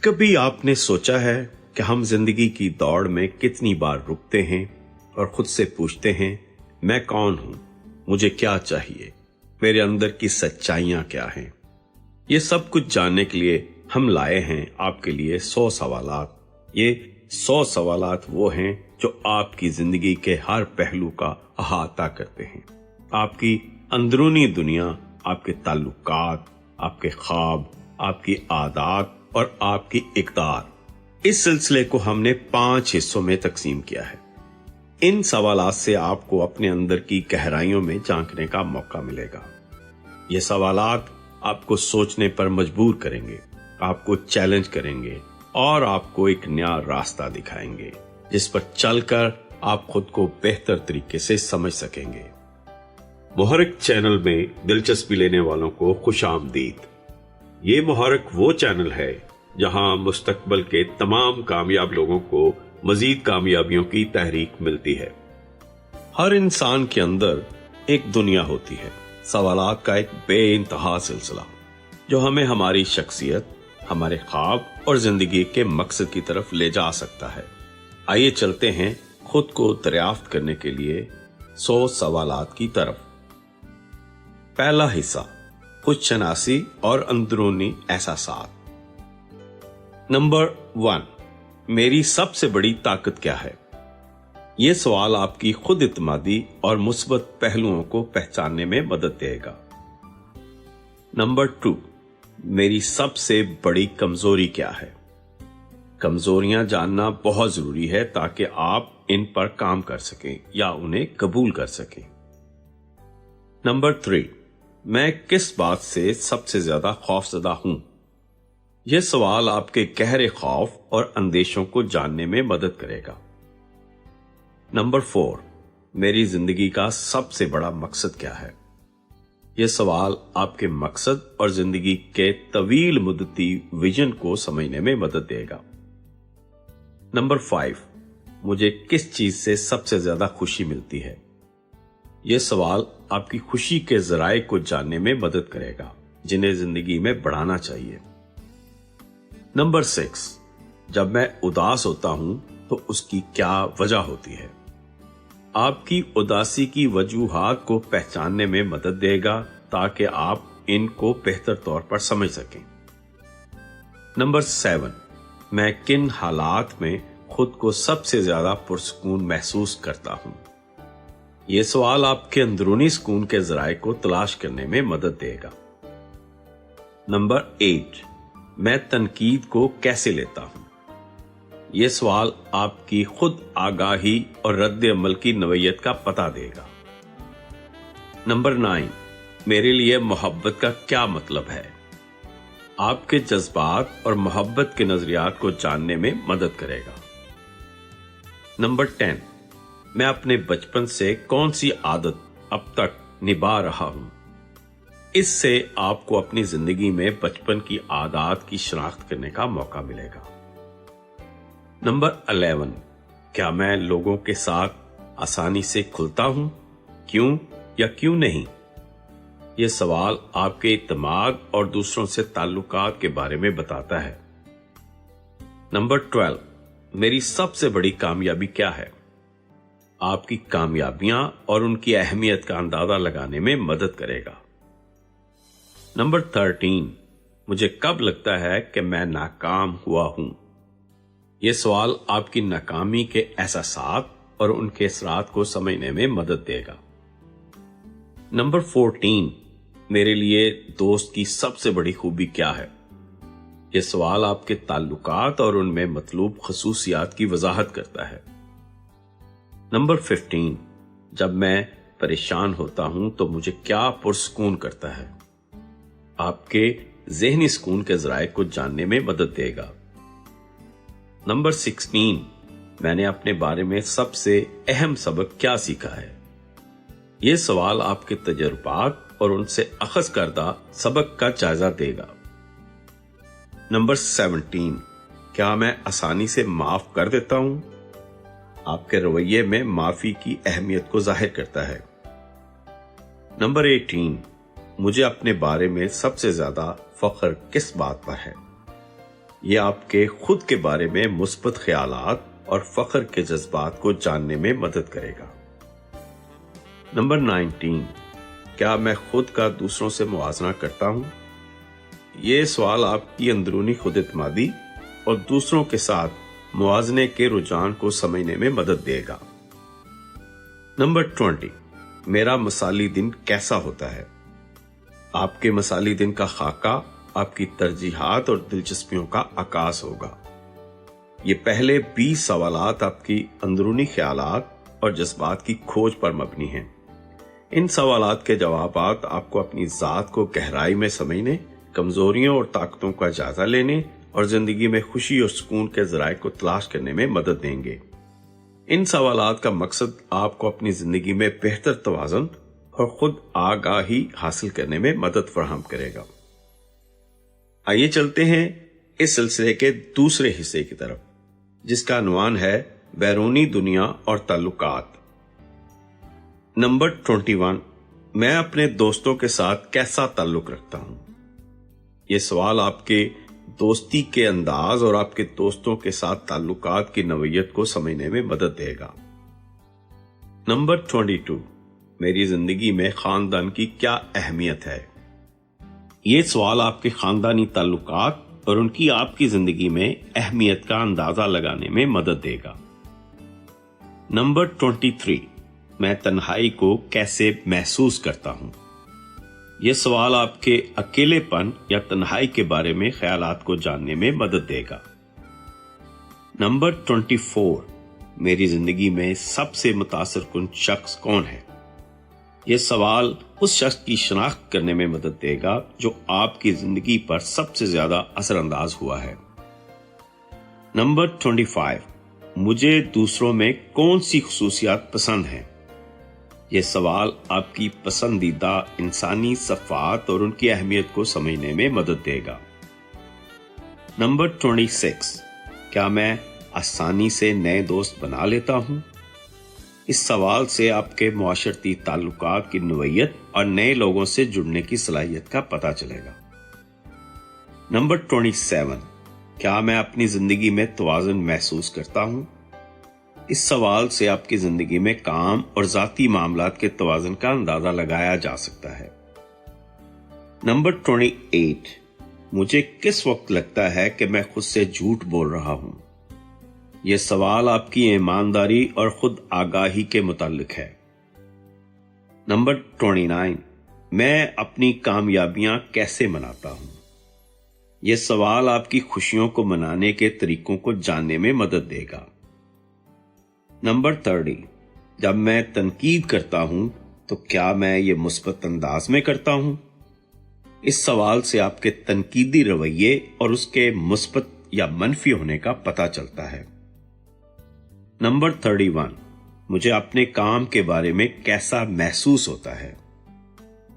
कभी आपने सोचा है कि हम जिंदगी की दौड़ में कितनी बार रुकते हैं और खुद से पूछते हैं, मैं कौन हूं, मुझे क्या चाहिए, मेरे अंदर की सच्चाइयां क्या हैं। ये सब कुछ जानने के लिए हम लाए हैं आपके लिए 100 सवालात। ये 100 सवालात वो हैं जो आपकी जिंदगी के हर पहलू का अहाता करते हैं। आपकी अंदरूनी दुनिया, आपके ताल्लुकात, आपके ख्वाब, आपकी आदत और आपकी इक़दार। इस सिलसिले को हमने 5 हिस्सों में तकसीम किया है। इन सवालात से आपको अपने अंदर की गहराइयों में झांकने का मौका मिलेगा। ये सवालात आपको सोचने पर मजबूर करेंगे, आपको चैलेंज करेंगे और आपको एक नया रास्ता दिखाएंगे जिस पर चलकर आप खुद को बेहतर तरीके से समझ सकेंगे। मुहर्रिक चैनल में दिलचस्पी लेने वालों को खुशामदीद। ये मुहर्रिक वो चैनल है जहां मुस्तकबिल के तमाम कामयाब लोगों को मजीद कामयाबियों की तहरीक मिलती है। हर इंसान के अंदर एक दुनिया होती है, सवालात का एक बेइंतहा सिलसिला जो हमें हमारी शख्सियत, हमारे ख्वाब और जिंदगी के मकसद की तरफ ले जा सकता है। आइए चलते हैं खुद को दरियाफ्त करने के लिए 100 सवालात की तरफ। पहला हिस्सा, खुद शनासी और अंदरूनी एहसासात। नंबर 1, मेरी सबसे बड़ी ताकत क्या है? यह सवाल आपकी खुद इत्मीदी और मुस्बत पहलुओं को पहचानने में मदद देगा। नंबर 2, मेरी सबसे बड़ी कमजोरी क्या है? कमजोरियां जानना बहुत जरूरी है ताकि आप इन पर काम कर सकें या उन्हें कबूल कर सकें। नंबर 3, मैं किस बात से सबसे ज्यादा खौफजदा हूं? यह सवाल आपके गहरे खौफ और अंदेशों को जानने में मदद करेगा। नंबर 4, मेरी जिंदगी का सबसे बड़ा मकसद क्या है? यह सवाल आपके मकसद और जिंदगी के तवील मुद्दती विजन को समझने में मदद देगा। नंबर 5, मुझे किस चीज से सबसे ज्यादा खुशी मिलती है? यह सवाल आपकी खुशी के जराए को जानने में मदद करेगा जिन्हें जिंदगी में बढ़ाना चाहिए। नंबर 6, जब मैं उदास होता हूं तो उसकी क्या वजह होती है? आपकी उदासी की वजूहात को पहचानने में मदद देगा ताकि आप इनको बेहतर तौर पर समझ सकें। नंबर 7, मैं किन हालात में खुद को सबसे ज्यादा पुरसुकून महसूस करता हूं? यह सवाल आपके अंदरूनी सुकून के जराए को तलाश करने में मदद देगा। नंबर 8, मैं तनकीद को कैसे लेता हूं? यह सवाल आपकी खुद आगाही और रद्द अमल की नवैयत का पता देगा। नंबर 9, मेरे लिए मोहब्बत का क्या मतलब है? आपके जज्बात और मोहब्बत के नजरियात को जानने में मदद करेगा। नंबर 10, मैं अपने बचपन से कौन सी आदत अब तक निभा रहा हूं? इससे आपको अपनी जिंदगी में बचपन की आदत की शनाख्त करने का मौका मिलेगा। नंबर 11, क्या मैं लोगों के साथ आसानी से खुलता हूं? क्यों या क्यों नहीं? यह सवाल आपके इत्मीद और दूसरों से ताल्लुकात के बारे में बताता है। नंबर 12, मेरी सबसे बड़ी कामयाबी क्या है? आपकी कामयाबियां और उनकी अहमियत का अंदाजा लगाने में मदद करेगा। नंबर 13, मुझे कब लगता है कि मैं नाकाम हुआ हूं? यह सवाल आपकी नाकामी के एहसासात और उनके असरात को समझने में मदद देगा। नंबर 14, मेरे लिए दोस्त की सबसे बड़ी खूबी क्या है? यह सवाल आपके ताल्लुकात और उनमें मतलूब खसूसियात की वजाहत करता है। नंबर 15, जब मैं परेशान होता हूं तो मुझे क्या पुरसुकून करता है? आपके ज़हनी सुकून के ज़राए को जानने में मदद देगा। नंबर 16, मैंने अपने बारे में सबसे अहम सबक क्या सीखा है? यह सवाल आपके तजुर्बात और उनसे अखज़ करदा सबक का जायजा देगा। नंबर 17, क्या मैं आसानी से माफ कर देता हूं? आपके रवैये में माफी की अहमियत को जाहिर करता है। नंबर 18, मुझे अपने बारे में सबसे ज्यादा फख्र किस बात पर है? یہ آپ کے خود کے بارے میں مثبت خیالات اور فخر کے جذبات کو جاننے میں مدد کرے گا۔ نمبر 19، کیا میں خود کا دوسروں سے موازنہ کرتا ہوں؟ یہ سوال آپ کی اندرونی خود اعتمادی اور دوسروں کے ساتھ موازنے کے رجحان کو سمجھنے میں مدد دے گا۔ نمبر 20، میرا مثالی دن کیسا ہوتا ہے؟ آپ کے مثالی دن کا خاکہ آپ کی ترجیحات اور دلچسپیوں کا عکاس ہوگا۔ یہ پہلے 20 سوالات آپ کی اندرونی خیالات اور جذبات کی کھوج پر مبنی ہیں۔ ان سوالات کے جوابات آپ کو اپنی ذات کو گہرائی میں سمجھنے، کمزوریوں اور طاقتوں کا جائزہ لینے اور زندگی میں خوشی اور سکون کے ذرائع کو تلاش کرنے میں مدد دیں گے۔ ان سوالات کا مقصد آپ کو اپنی زندگی میں بہتر توازن اور خود آگاہی حاصل کرنے میں مدد فراہم کرے گا۔ آئیے چلتے ہیں اس سلسلے کے دوسرے حصے کی طرف، جس کا عنوان ہے بیرونی دنیا اور تعلقات۔ نمبر 21، میں اپنے دوستوں کے ساتھ کیسا تعلق رکھتا ہوں؟ یہ سوال آپ کے دوستی کے انداز اور آپ کے دوستوں کے ساتھ تعلقات کی نوعیت کو سمجھنے میں مدد دے گا۔ نمبر 22، میری زندگی میں خاندان کی کیا اہمیت ہے؟ یہ سوال آپ کے خاندانی تعلقات اور ان کی آپ کی زندگی میں اہمیت کا اندازہ لگانے میں مدد دے گا۔ نمبر 23، میں تنہائی کو کیسے محسوس کرتا ہوں؟ یہ سوال آپ کے اکیلے پن یا تنہائی کے بارے میں خیالات کو جاننے میں مدد دے گا۔ نمبر 24، میری زندگی میں سب سے متاثر کن شخص کون ہے؟ یہ سوال اس شخص کی شناخت کرنے میں مدد دے گا جو آپ کی زندگی پر سب سے زیادہ اثر انداز ہوا ہے۔ نمبر 25، مجھے دوسروں میں کون سی خصوصیات پسند ہیں؟ یہ سوال آپ کی پسندیدہ انسانی صفات اور ان کی اہمیت کو سمجھنے میں مدد دے گا۔ نمبر 26، کیا میں آسانی سے نئے دوست بنا لیتا ہوں؟ اس سوال سے آپ کے معاشرتی تعلقات کی نوعیت اور نئے لوگوں سے جڑنے کی صلاحیت کا پتہ چلے گا۔ نمبر 27، کیا میں اپنی زندگی میں توازن محسوس کرتا ہوں؟ اس سوال سے آپ کی زندگی میں کام اور ذاتی معاملات کے توازن کا اندازہ لگایا جا سکتا ہے۔ نمبر 28، مجھے کس وقت لگتا ہے کہ میں خود سے جھوٹ بول رہا ہوں؟ یہ سوال آپ کی ایمانداری اور خود آگاہی کے متعلق ہے۔ نمبر 29، میں اپنی کامیابیاں کیسے مناتا ہوں؟ یہ سوال آپ کی خوشیوں کو منانے کے طریقوں کو جاننے میں مدد دے گا۔ نمبر 30، جب میں تنقید کرتا ہوں تو کیا میں یہ مثبت انداز میں کرتا ہوں؟ اس سوال سے آپ کے تنقیدی رویے اور اس کے مثبت یا منفی ہونے کا پتہ چلتا ہے۔ نمبر 31، مجھے اپنے کام کے بارے میں کیسا محسوس ہوتا ہے؟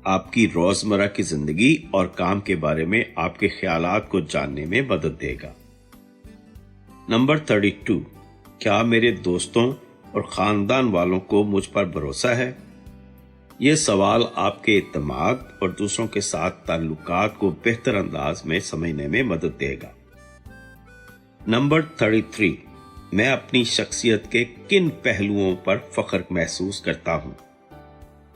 آپ کی روزمرہ کی زندگی اور کام کے بارے میں آپ کے خیالات کو جاننے میں مدد دے گا۔ نمبر 32، کیا میرے دوستوں اور خاندان والوں کو مجھ پر بھروسہ ہے؟ یہ سوال آپ کے اعتماد اور دوسروں کے ساتھ تعلقات کو بہتر انداز میں سمجھنے میں مدد دے گا۔ نمبر 33، میں اپنی شخصیت کے کن پہلوؤں پر فخر محسوس کرتا ہوں؟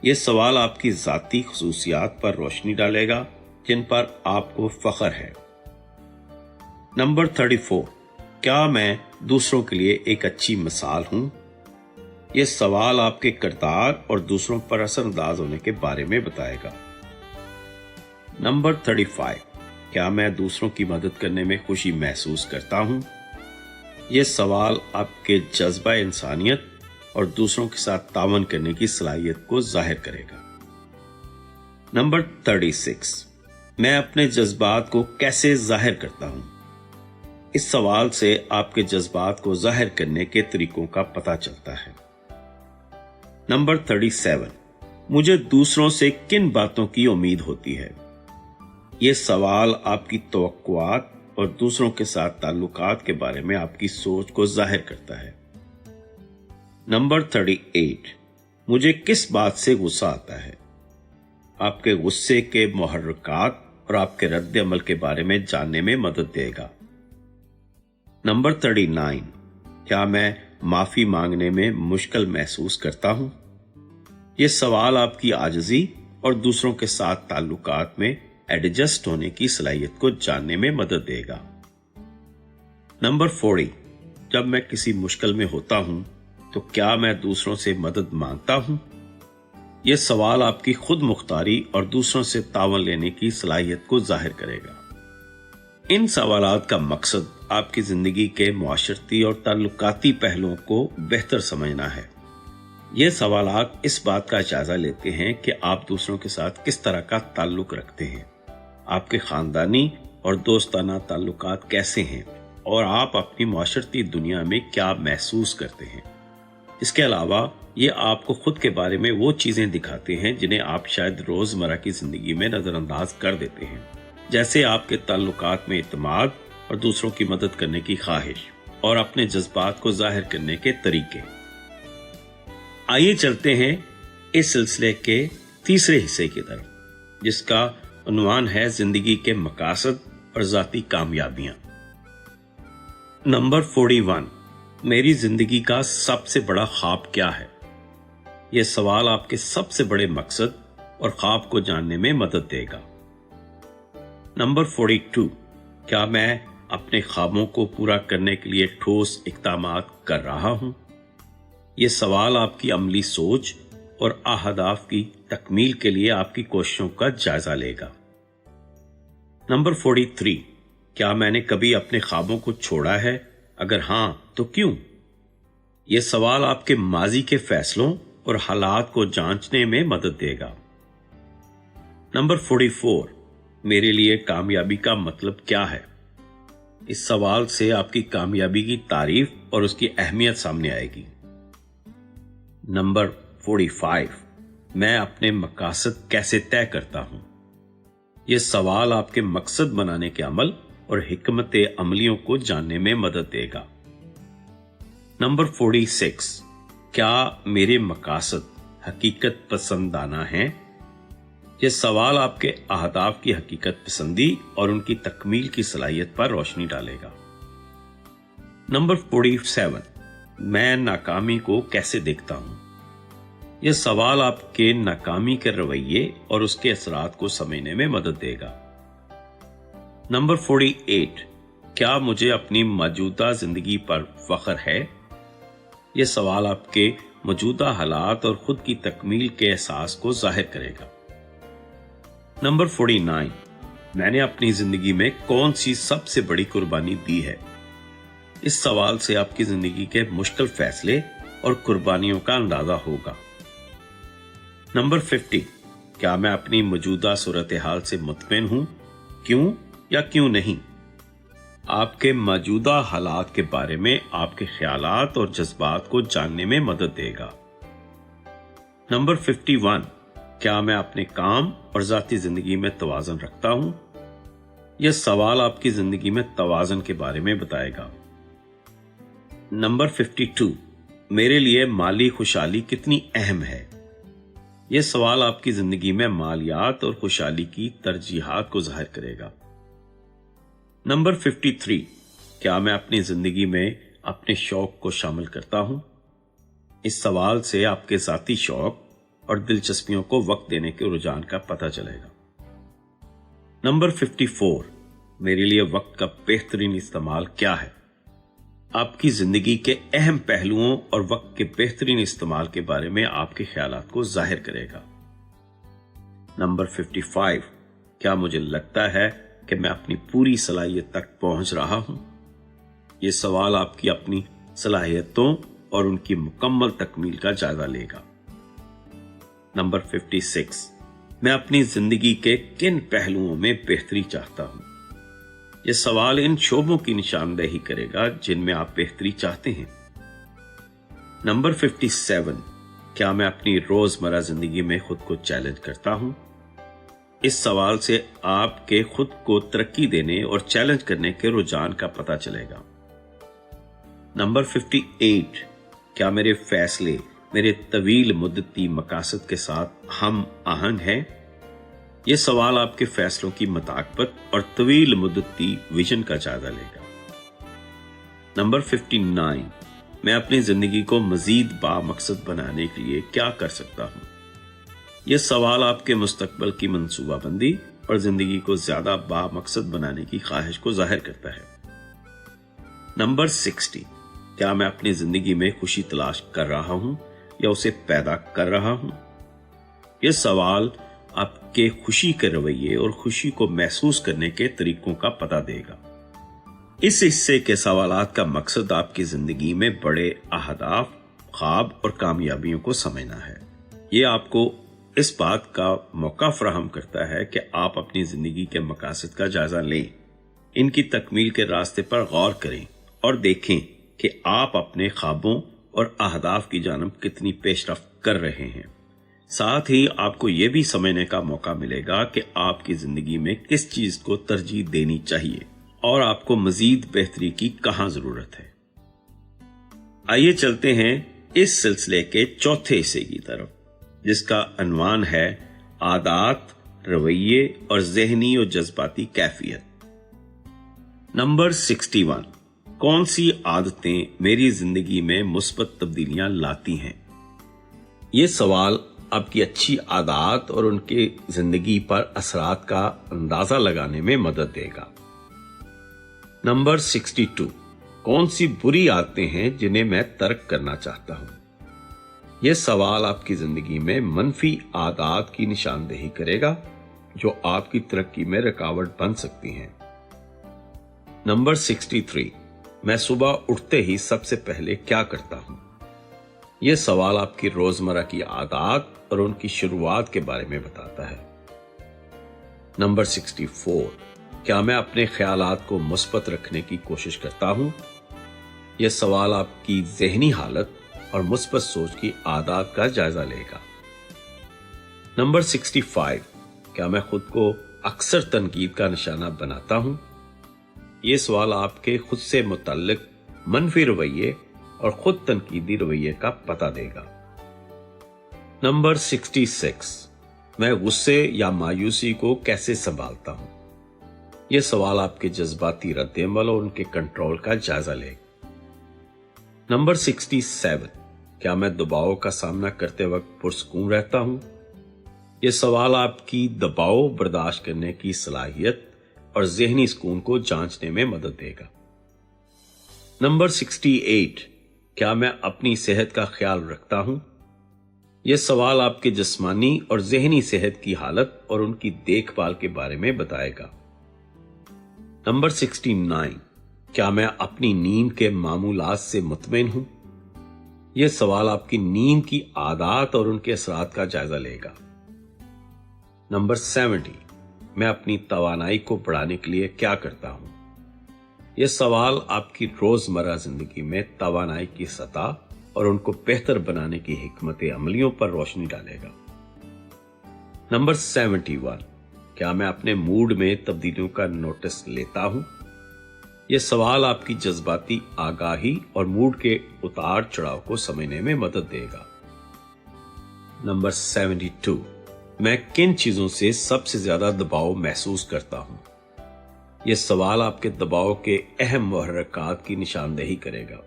یہ سوال آپ کی ذاتی خصوصیات پر روشنی ڈالے گا جن پر آپ کو فخر ہے۔ نمبر 34، کیا میں دوسروں کے لیے ایک اچھی مثال ہوں؟ یہ سوال آپ کے کردار اور دوسروں پر اثر انداز ہونے کے بارے میں بتائے گا۔ نمبر 35، کیا میں دوسروں کی مدد کرنے میں خوشی محسوس کرتا ہوں؟ یہ سوال آپ کے جذبہ انسانیت اور دوسروں کے ساتھ تعاون کرنے کی صلاحیت کو ظاہر کرے گا۔ نمبر 36، میں اپنے جذبات کو کیسے ظاہر کرتا ہوں؟ اس سوال سے آپ کے جذبات کو ظاہر کرنے کے طریقوں کا پتہ چلتا ہے۔ نمبر 37، مجھے دوسروں سے کن باتوں کی امید ہوتی ہے؟ یہ سوال آپ کی توقعات اور دوسروں کے ساتھ تعلقات کے بارے میں آپ کی سوچ کو ظاہر کرتا ہے۔ نمبر 38، مجھے کس بات سے غصہ آتا ہے؟ آپ کے غصے کے محرکات اور آپ کے رد عمل کے بارے میں جاننے میں مدد دے گا۔ नंबर 39, क्या मैं माफी मांगने में मुश्किल महसूस करता हूं? यह सवाल आपकी आजिज़ी और दूसरों के साथ ताल्लुकात में एडजस्ट होने की सलाहियत को जानने में मदद देगा। नंबर 40, जब मैं किसी मुश्किल में होता हूं तो क्या मैं दूसरों से मदद मांगता हूं? यह सवाल आपकी खुद मुख्तारी और दूसरों से तावन लेने की सलाहियत को जाहिर करेगा। इन सवालात का मकसद आपकी जिंदगी के मुआशरती और ताल्लुकाती पहलुओं को बेहतर समझना है। ये सवालात इस बात का जायजा लेते हैं कि आप दूसरों के साथ किस तरह का ताल्लुक रखते हैं, आपके खानदानी और दोस्ताना ताल्लुकात कैसे हैं और आप अपनी मुआशरती दुनिया में क्या महसूस करते हैं। इसके अलावा ये आपको खुद के बारे में वो चीजें दिखाते हैं जिन्हें आप शायद रोजमर्रा की जिंदगी में नजरअंदाज कर देते हैं, जैसे आपके ताल्लुकात में इत्मीनान और दूसरों की मदद करने की ख्वाहिश और अपने जज्बात को जाहिर करने के तरीके। आइए चलते हैं इस सिलसिले के तीसरे हिस्से की तरफ, जिसका उन्वान है जिंदगी के मकासद और जाती कामयाबियां। नंबर 41, मेरी जिंदगी का सबसे बड़ा ख्वाब क्या है? यह सवाल आपके सबसे बड़े मकसद और ख्वाब को जानने में मदद देगा। नंबर 42, क्या मैं अपने ख्वाबों को पूरा करने के लिए ठोस इक़दामात कर रहा हूं? यह सवाल आपकी अमली सोच और अहदाफ की तकमील के लिए आपकी कोशिशों का जायजा लेगा। नंबर 43, क्या मैंने कभी अपने ख्वाबों को छोड़ा है? अगर हां तो क्यों? यह सवाल आपके माजी के फैसलों और हालात को जांचने में मदद देगा। नंबर 44, मेरे लिए कामयाबी का मतलब क्या है? इस सवाल से आपकी कामयाबी की तारीफ और उसकी अहमियत सामने आएगी। नंबर 45, मैं अपने मकासद कैसे तय करता हूं? यह सवाल आपके मकसद बनाने के अमल और हिकमत अमलियों को जानने में मदद देगा। नंबर 46, क्या मेरे मकासद हकीकत पसंदाना हैं? यह सवाल आपके अहदाफ की हकीकत पसंदी और उनकी तकमील की सलाहियत पर रोशनी डालेगा। नंबर 47, मैं नाकामी को कैसे देखता हूं? यह सवाल आपके नाकामी के रवैये और उसके असरात को समझने में मदद देगा। नंबर 48, क्या मुझे अपनी मौजूदा जिंदगी पर फख्र है? यह सवाल आपके मौजूदा हालात और खुद की तकमील के एहसास को जाहिर करेगा। नंबर 49, मैंने अपनी जिंदगी में कौन सी सबसे बड़ी कुर्बानी दी है? इस सवाल से आपकी जिंदगी के मुश्किल फैसले और कुर्बानियों का अंदाजा होगा। नंबर 50, क्या मैं अपनी मौजूदा सूरत हाल से मुतमईन हूं? क्यों या क्यों नहीं? आपके मौजूदा हालात के बारे में आपके ख्यालात और जज्बात को जानने में मदद देगा। नंबर 51, क्या मैं अपने काम और जाती जिंदगी में तवाज़ुन रखता हूं? यह सवाल आपकी जिंदगी में तवाज़ुन के बारे में बताएगा। नंबर 52, मेरे लिए माली खुशहाली कितनी अहम है? यह सवाल आपकी जिंदगी में मालियात और खुशहाली की तरजीहात को जाहिर करेगा। नंबर 53, क्या मैं अपनी जिंदगी में अपने शौक को शामिल करता हूं? इस सवाल से आपके जाती शौक और दिलचस्पियों को वक्त देने के रुझान का पता चलेगा। नंबर 54, मेरे लिए वक्त का बेहतरीन इस्तेमाल क्या है? आपकी जिंदगी के अहम पहलुओं और वक्त के बेहतरीन इस्तेमाल के बारे में आपके ख्यालात को जाहिर करेगा। नंबर 55, क्या मुझे लगता है कि मैं अपनी पूरी सलाहियत तक पहुंच रहा हूं? यह सवाल आपकी अपनी सलाहियतों और उनकी मुकम्मल तकमील का जायजा लेगा। नंबर 56, मैं अपनी जिंदगी के किन पहलुओं में बेहतरी चाहता हूं? यह सवाल इन शोबों की निशानदेही करेगा जिनमें आप बेहतरी चाहते हैं। नंबर 57, क्या मैं अपनी रोजमर्रा जिंदगी में खुद को चैलेंज करता हूं? इस सवाल से आपके खुद को तरक्की देने और चैलेंज करने के रुझान का पता चलेगा। नंबर 58, क्या मेरे फैसले मेरे तवील मुद्दती मकासद के साथ हम आहंग हैं? यह सवाल आपके फैसलों की मुताकबत और तवील मुद्दती विजन का जायजा लेगा। नंबर 59, मैं अपनी जिंदगी को मजीद बामकसद बनाने के लिए क्या कर सकता हूँ? यह सवाल आपके मुस्तकबल की मंसूबाबंदी और जिंदगी को ज्यादा बामकसद बनाने की ख्वाहिश को जाहिर करता है। नंबर 60, क्या मैं अपनी जिंदगी में खुशी तलाश कर रहा हूं या उसे पैदा कर रहा हूं? यह सवाल आपके खुशी के रवैये और खुशी को महसूस करने के तरीकों का पता देगा। इस हिस्से के सवालात का मकसद आपकी जिंदगी में बड़े अहदाफ, ख्वाब और कामयाबियों को समझना है। यह आपको इस बात का मौका फराहम करता है कि आप अपनी जिंदगी के मकासद का जायजा लें, इनकी तकमील के रास्ते पर गौर करें और देखें कि आप अपने ख्वाबों और अहदाफ की जानब कितनी पेशरफ्त कर रहे हैं। साथ ही आपको यह भी समझने का मौका मिलेगा कि आपकी जिंदगी में किस चीज को तरजीह देनी चाहिए और आपको मजीद बेहतरी की कहां जरूरत है। आइए चलते हैं इस सिलसिले के चौथे हिस्से की तरफ, जिसका अनवान है आदात, रवैये और ज़हनी और जज्बाती कैफियत। नंबर 61, कौन सी आदतें मेरी जिंदगी में मुस्बत तब्दीलियां लाती हैं? ये सवाल आपकी अच्छी आदत और उनके जिंदगी पर असरात का अंदाजा लगाने में मदद देगा। नंबर 62, कौन सी बुरी आदतें हैं जिन्हें मैं तर्क करना चाहता हूं? यह सवाल आपकी जिंदगी में मनफी आदत की निशानदेही करेगा जो आपकी तरक्की में रुकावट बन सकती हैं। नंबर 63, मैं सुबह उठते ही सबसे पहले क्या करता हूं? यह सवाल आपकी रोजमर्रा की आदत और उनकी शुरुआत के बारे में बताता है। नंबर 64, क्या मैं अपने ख्यालात को मुस्बत रखने की कोशिश करता हूं? यह सवाल आपकी ज़हनी हालत और मुस्बत सोच की आदत का जायजा लेगा। नंबर 65, क्या मैं खुद को अक्सर तनकीद का निशाना बनाता हूं? यह सवाल आपके खुद से मुतल्लिक मनफी रवैये और खुद तनकीदी रवैये का पता देगा। नंबर 66, मैं गुस्से या मायूसी को कैसे संभालता हूं? यह सवाल आपके जज्बाती रद्द-ए-अमल और उनके कंट्रोल का जायजा लेगा। नंबर 67, क्या मैं दबाव का सामना करते वक्त पुरसकून रहता हूं? यह सवाल आपकी दबाव बर्दाश्त करने की सलाहियत और ज़हनी सुकून को जांचने में मदद देगा। नंबर 68, क्या मैं अपनी सेहत का ख्याल रखता हूं? यह सवाल आपके जिस्मानी और ज़हनी सेहत की हालत और उनकी देखभाल के बारे में बताएगा। नंबर 69, क्या मैं अपनी नींद के मामूलात से मुतमईन हूं? यह सवाल आपकी नींद की आदत और उनके असरात का जायजा लेगा। नंबर 70, मैं अपनी तवानाई को बढ़ाने के लिए क्या करता हूं? यह सवाल आपकी रोजमर्रा जिंदगी में तवानाई की सतह और उनको बेहतर बनाने की हिकमत अमलियों पर रोशनी डालेगा। नंबर 71, क्या मैं अपने मूड में तब्दीलियों का नोटिस लेता हूं? यह सवाल आपकी जज्बाती आगाही और मूड के उतार चढ़ाव को समझने में मदद देगा। नंबर 72, मैं किन चीजों से सबसे ज्यादा दबाव महसूस करता हूं? यह सवाल आपके दबाव के अहम मुहर्रिकात की निशानदेही करेगा।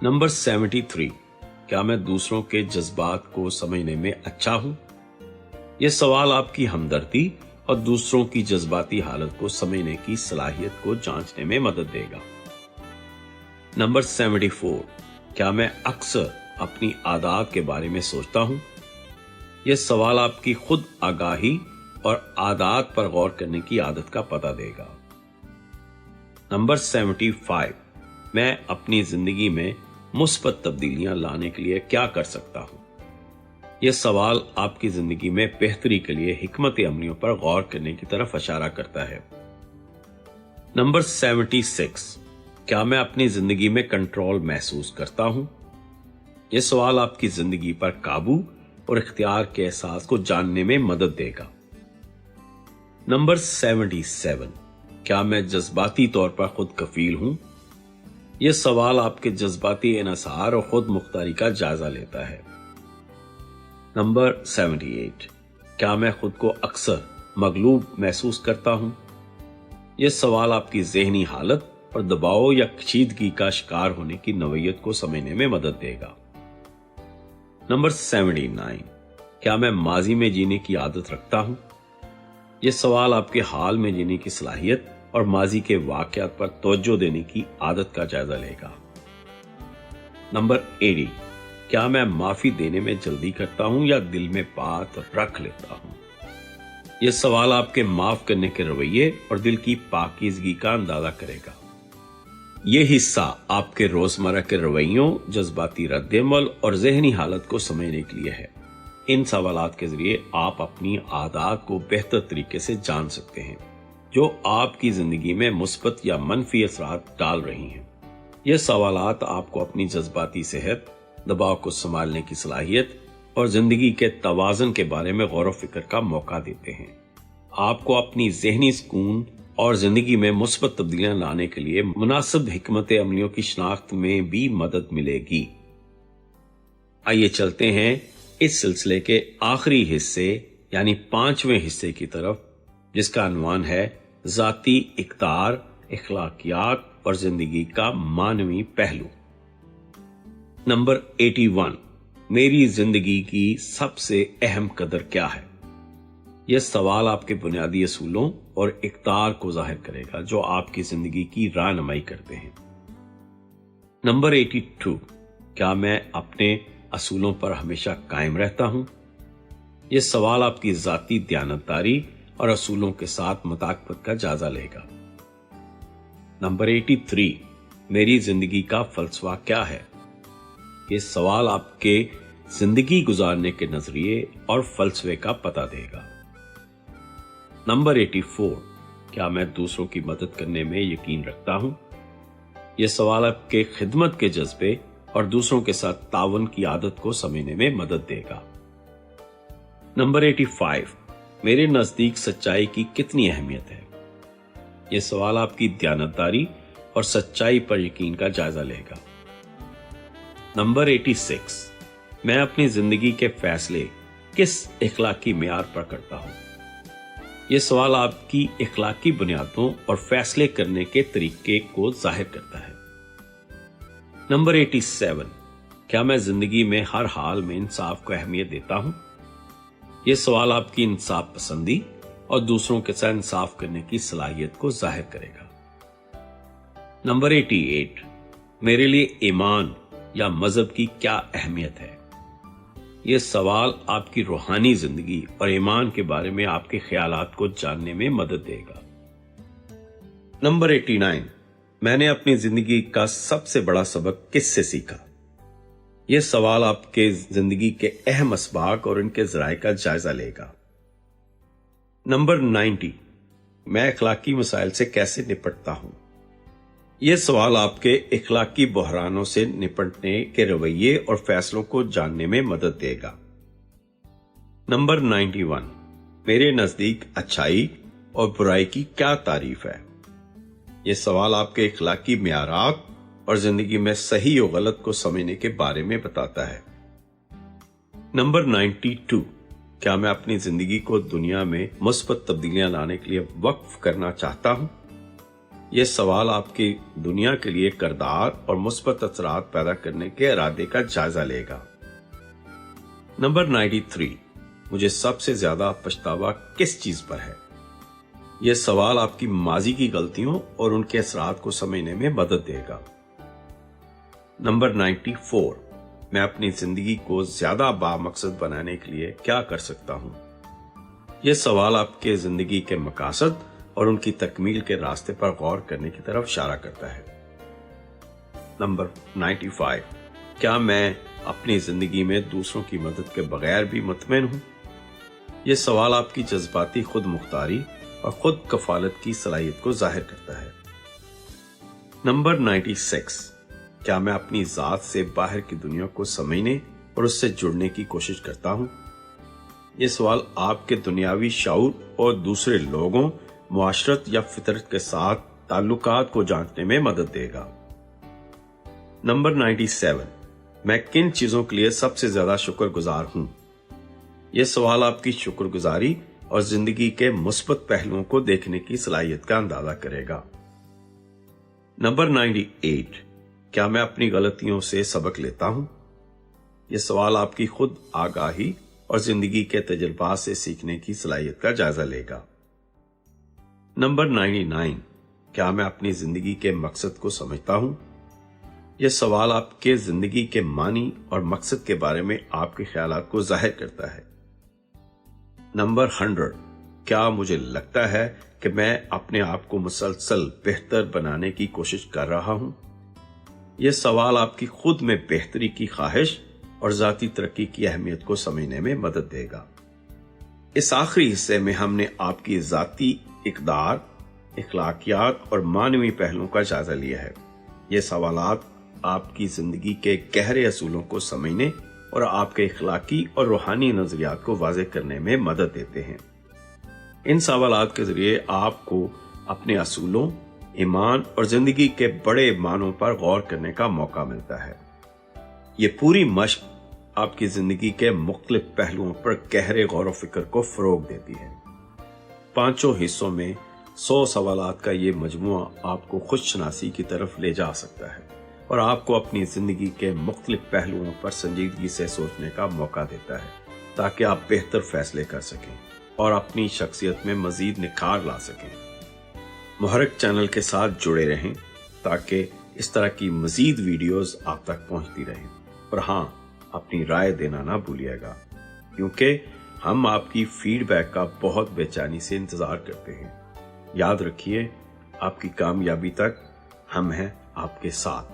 नंबर 73, क्या मैं दूसरों के जज्बात को समझने में अच्छा हूं? यह सवाल आपकी हमदर्दी और दूसरों की जज्बाती हालत को समझने की सलाहियत को जांचने में मदद देगा। नंबर 74, क्या मैं अक्सर अपनी आदत के बारे में सोचता हूं? यह सवाल आपकी खुद आगाही और आदत पर गौर करने की आदत का पता देगा। नंबर 75, मैं अपनी जिंदगी में मुस्बत तब्दीलियां लाने के लिए क्या कर सकता हूं? यह सवाल आपकी जिंदगी में बेहतरी के लिए हिकमत अमलियों पर गौर करने की तरफ इशारा करता है। नंबर 76, क्या मैं अपनी जिंदगी में कंट्रोल महसूस करता हूं? यह सवाल आपकी जिंदगी पर काबू और इख्तियार के एहसास को जानने में मदद देगा। नंबर 77, क्या मैं जज्बाती तौर पर खुद कफील हूं? यह सवाल आपके जज्बाती इन्हिसार और खुद मुख्तारी का जायजा लेता है। नंबर 78, क्या मैं खुद को अक्सर मगलूब महसूस करता हूं? यह सवाल आपकी ज़हनी हालत और दबाव या कशीदगी का शिकार होने की नौयत को समझने में मदद देगा। नंबर 79, क्या मैं माजी में जीने की आदत रखता हूं? यह सवाल आपके हाल में जीने की सलाहियत और माजी के वाकयात पर तवज्जो देने की आदत का जायजा लेगा। नंबर 80, क्या मैं माफी देने में जल्दी करता हूं या दिल में बात रख लेता हूं? यह सवाल आपके माफ करने के रवैये और दिल की पाकीज़गी का अंदाजा करेगा। यह हिस्सा आपके रोजमर्रा के रवैयों, जज्बाती रद्द-ए-अमल और जहनी हालत को समझने के लिए है। इन सवालात के जरिए आप अपनी आदत को बेहतर तरीके से जान सकते हैं जो आपकी जिंदगी में मुस्बत या मनफी असरात डाल रही हैं। यह सवालात आपको अपनी जज्बाती सेहत, दबाव को संभालने की सलाहियत और जिंदगी के तवाज़ुन के बारे में गौर व फिक्र का मौका देते हैं। आपको अपनी ज़हनी सुकून और जिंदगी में मुस्बत तब्दीलियां लाने के लिए मुनासिब हिकमत अमलियों की शनाख्त में भी मदद मिलेगी। आइए चलते हैं इस सिलसिले के आखिरी हिस्से यानी 5वें हिस्से की तरफ, जिसका अनवान है ज़ाती इक़्तिदार, इखलाकियात और जिंदगी का मानवी पहलू। नंबर 81, मेरी जिंदगी की सबसे अहम कदर क्या है? यह सवाल आपके बुनियादी असूलों और इक़्तिदार को जाहिर करेगा जो आपकी जिंदगी की रहनुमाई करते हैं। नंबर 82, क्या मैं अपने असूलों पर हमेशा कायम रहता हूं? यह सवाल आपकी ज़ाती दयानतदारी और असूलों के साथ मुताक़बत का जायजा लेगा। नंबर 83, मेरी जिंदगी का फलसफा क्या है? यह सवाल आपके जिंदगी गुजारने के नजरिए और फलसफे का पता देगा। नंबर 84, क्या मैं दूसरों की मदद करने में यकीन रखता हूं? यह सवाल आपके खिदमत के जज्बे और दूसरों के साथ तावन की आदत को समझने में मदद देगा। नंबर 85, मेरे नजदीक सच्चाई की कितनी अहमियत है? यह सवाल आपकी दयानतदारी और सच्चाई पर यकीन का जायजा लेगा। नंबर 86, मैं अपनी जिंदगी के फैसले किस इखलाकी मेयार पर करता हूं? यह सवाल आपकी इखलाकी बुनियादों और फैसले करने के तरीके को जाहिर करता है। नंबर 87, क्या मैं जिंदगी में हर हाल में इंसाफ को अहमियत देता हूं? यह सवाल आपकी इंसाफ पसंदी और दूसरों के साथ इंसाफ करने की सलाहियत को जाहिर करेगा। नंबर 88, मेरे लिए ईमान या मजहब की क्या अहमियत है? यह सवाल आपकी रूहानी जिंदगी और ईमान के बारे में आपके ख्यालात को जानने में मदद देगा। नंबर 89, मैंने अपनी जिंदगी का सबसे बड़ा सबक किससे सीखा? यह सवाल आपके जिंदगी के अहम असबाक और इनके ज़राए का जायजा लेगा। नंबर 90, मैं इखलाकी मसाइल से कैसे निपटता हूं? यह सवाल आपके इखलाकी बहरानों से निपटने के रवैये और फैसलों को जानने में मदद देगा। नंबर 91, मेरे नजदीक अच्छाई और बुराई की क्या तारीफ है? यह सवाल आपके इखलाकी मेयारात और जिंदगी में सही और गलत को समझने के बारे में बताता है। नंबर 92, क्या मैं अपनी जिंदगी को दुनिया में मुस्बत तब्दीलियां लाने के लिए वक्फ करना चाहता हूं? यह सवाल आपकी दुनिया के लिए किरदार और मुस्बत असरात पैदा करने के इरादे का जायजा लेगा। नंबर 93, मुझे सबसे ज्यादा पछतावा किस चीज पर है? यह सवाल आपकी माजी की गलतियों और उनके असरात को समझने में मदद देगा। नंबर 94, मैं अपनी जिंदगी को ज्यादा बामकसद बनाने के लिए क्या कर सकता हूं? यह सवाल आपके जिंदगी के मकासद और उनकी तकमील के रास्ते पर गौर करने की तरफ इशारा करता है। नंबर 95, क्या मैं अपनी जिंदगी में दूसरों की मदद के बगैर भी मुतमईन हूं? यह सवाल आपकी जज्बाती खुद मुख्तारी और खुद कफालत की सलाहियत को जाहिर करता है। नंबर 96, क्या मैं अपनी जात से बाहर की दुनिया को समझने और उससे जुड़ने की कोशिश करता हूं? यह सवाल आपके दुनियावी शऊर और दूसरे लोगों, मुआशरत या फितरत के साथ ताल्लुकात को जांचने में मदद देगा। नंबर 97, मैं किन चीजों के लिए सबसे ज्यादा शुक्रगुजार हूं? यह सवाल आपकी शुक्रगुजारी और जिंदगी के मुस्बत पहलुओं को देखने की सलाहियत का अंदाजा करेगा। नंबर 98, क्या मैं अपनी गलतियों से सबक लेता हूं? यह सवाल आपकी खुद आगाही और जिंदगी के तजुर्बात से सीखने की सलाहियत का जायजा लेगा। नंबर 99, क्या मैं अपनी जिंदगी के मकसद को समझता हूं? यह सवाल आपके जिंदगी के मानी और मकसद के बारे में आपके ख्यालात को जाहिर करता है। नंबर 100, क्या मुझे लगता है कि मैं अपने आप को मुसलसल बेहतर बनाने की कोशिश कर रहा हूं? यह सवाल आपकी खुद में बेहतरी की ख्वाहिश और जाती तरक्की की अहमियत को समझने में मदद देगा। इस आखिरी हिस्से में हमने आपकी जाती इक़दार, इखलाकियात और मानवी पहलुओं का जायजा लिया है। ये सवालात आपकी जिंदगी के गहरे असूलों को समझने और आपके इखलाकी और रूहानी नजरियात को वाज़ेह करने में मदद देते हैं। इन सवालात के जरिए आपको अपने असूलों, ईमान और जिंदगी के बड़े मानों पर गौर करने का मौका मिलता है। ये पूरी मश्क आपकी जिंदगी के मुख्तलिफ पहलुओं पर गहरे गौर व फिक्र को फरोग देती है। 5 हिस्सों में 100 सवालात का ये मजमुआ आपको खुदशनासी की तरफ ले जा सकता है और आपको अपनी जिंदगी के मुख्तलिफ पहलुओं पर संजीदगी से सोचने का मौका देता है, ताकि आप बेहतर फैसले कर सकें और अपनी शख्सियत में मजीद निखार ला सकें। मुहर्रिक चैनल के साथ जुड़े रहें ताकि इस तरह की मजीद वीडियोस आप तक पहुंचती रहें। और हाँ, अपनी राय देना ना भूलिएगा, क्योंकि हम आपकी फीडबैक का बहुत बेचैनी से इंतजार करते हैं। याद रखिए, आपकी कामयाबी तक हम हैं आपके साथ।